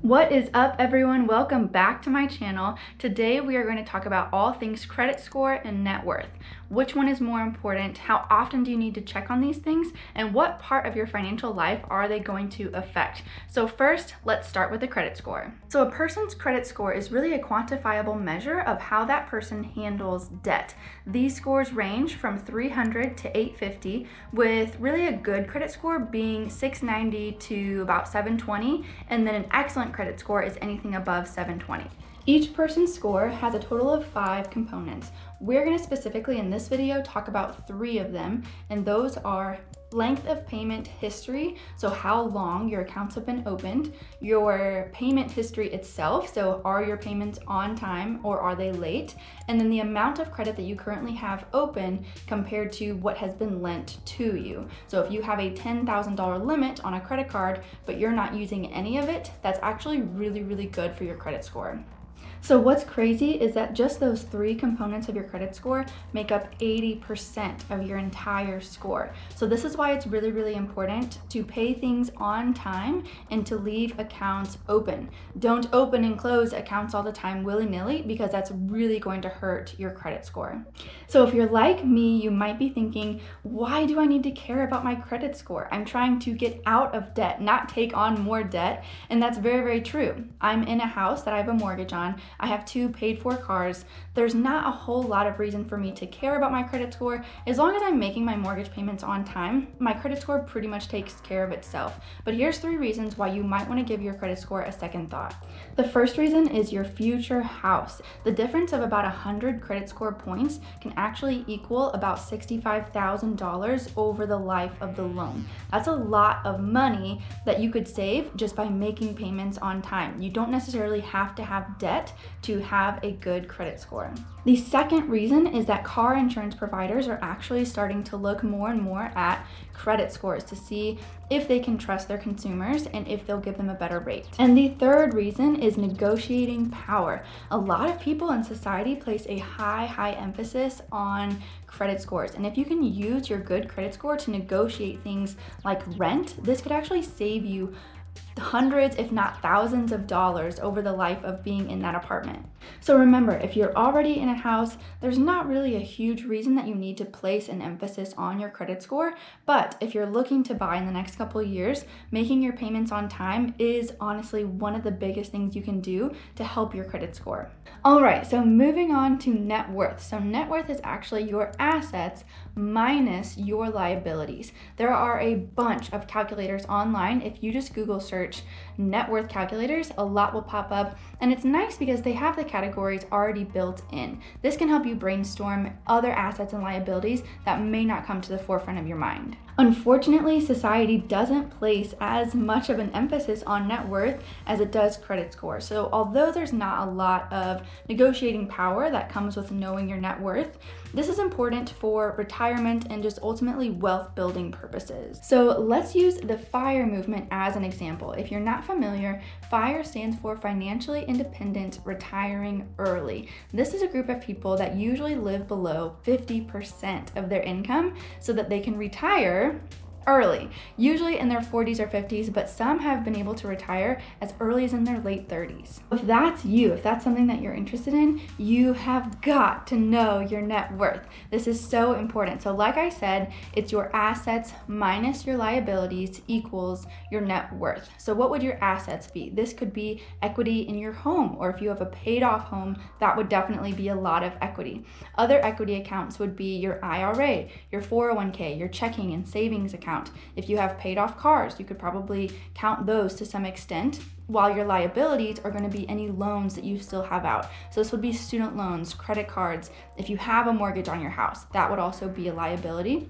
What is up, everyone? Welcome back to my channel. Today we are going to talk about all things credit score and net worth. Which one is more important? How often do you need to check on these things? And what part of your financial life are they going to affect? So first, let's start with the credit score. So a person's credit score is really a quantifiable measure of how that person handles debt. These scores range from 300 to 850, with really a good credit score being 690 to about 720, and then an excellent credit score is anything above 720. Each person's score has a total of 5 components. We're going to specifically in this video talk about 3 of them, and those are length of payment history, so how long your accounts have been opened, your payment history itself, so are your payments on time or are they late, and then the amount of credit that you currently have open compared to what has been lent to you. So if you have a $10,000 limit on a credit card, but you're not using any of it, that's actually really good for your credit score. So what's crazy is that just those 3 components of your credit score make up 80% of your entire score. So this is why it's really important to pay things on time and to leave accounts open. Don't open and close accounts all the time willy-nilly, because that's really going to hurt your credit score. So if you're like me, you might be thinking, why do I need to care about my credit score? I'm trying to get out of debt, not take on more debt. And that's very true. I'm in a house that I have a mortgage on. I have 2 paid for cars. There's not a whole lot of reason for me to care about my credit score. As long as I'm making my mortgage payments on time, my credit score pretty much takes care of itself. But here's 3 reasons why you might want to give your credit score a second thought. The first reason is your future house. The difference of about 100 credit score points can actually equal about $65,000 over the life of the loan. That's a lot of money that you could save just by making payments on time. You don't necessarily have to have debt to have a good credit score. The second reason is that car insurance providers are actually starting to look more and more at credit scores to see if they can trust their consumers and if they'll give them a better rate. And the third reason is negotiating power. A lot of people in society place a high emphasis on credit scores. And if you can use your good credit score to negotiate things like rent, this could actually save you hundreds, if not thousands of dollars over the life of being in that apartment. So remember, if you're already in a house, there's not really a huge reason that you need to place an emphasis on your credit score. But if you're looking to buy in the next couple of years, making your payments on time is honestly one of the biggest things you can do to help your credit score. All right, so moving on to net worth. So net worth is actually your assets minus your liabilities. There are a bunch of calculators online. If you just Google search net worth calculators, a lot will pop up, and it's nice because they have the categories already built in. This can help you brainstorm other assets and liabilities that may not come to the forefront of your mind. Unfortunately, society doesn't place as much of an emphasis on net worth as it does credit score. So although there's not a lot of negotiating power that comes with knowing your net worth, this is important for retirement and just ultimately wealth building purposes. So let's use the FIRE movement as an example. If you're not familiar, FIRE stands for Financially Independent Retiring Early. This is a group of people that usually live below 50% of their income so that they can retire early, usually in their 40s or 50s, but some have been able to retire as early as in their late 30s. If that's you, if that's something that you're interested in, you have got to know your net worth. This is so important. So like I said, it's your assets minus your liabilities equals your net worth. So what would your assets be? This could be equity in your home, or if you have a paid off home, that would definitely be a lot of equity. Other equity accounts would be your IRA, your 401k, your checking and savings account. If you have paid off cars, you could probably count those to some extent, while your liabilities are going to be any loans that you still have out. So this would be student loans, credit cards. If you have a mortgage on your house, that would also be a liability.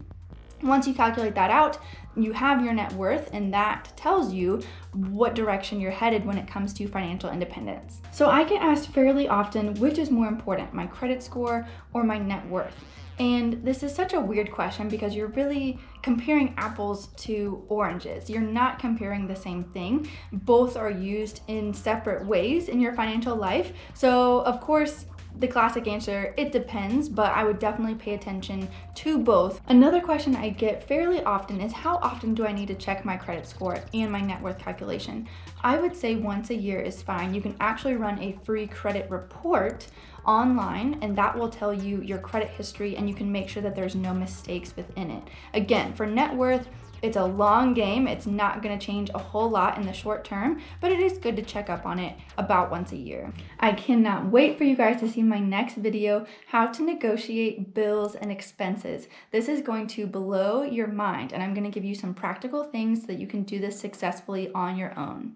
Once you calculate that out, you have your net worth, and that tells you what direction you're headed when it comes to financial independence. So I get asked fairly often, which is more important, my credit score or my net worth? And this is such a weird question because you're really comparing apples to oranges. You're not comparing the same thing. Both are used in separate ways in your financial life. So of course, the classic answer, it depends, but I would definitely pay attention to both. Another question I get fairly often is, how often do I need to check my credit score and my net worth calculation? I would say once a year is fine. You can actually run a free credit report online, and that will tell you your credit history, and you can make sure that there's no mistakes within it. Again, for net worth, it's a long game. It's not going to change a whole lot in the short term, but it is good to check up on it about once a year. I cannot wait for you guys to see my next video, how to negotiate bills and expenses. This is going to blow your mind, and I'm going to give you some practical things so that you can do this successfully on your own.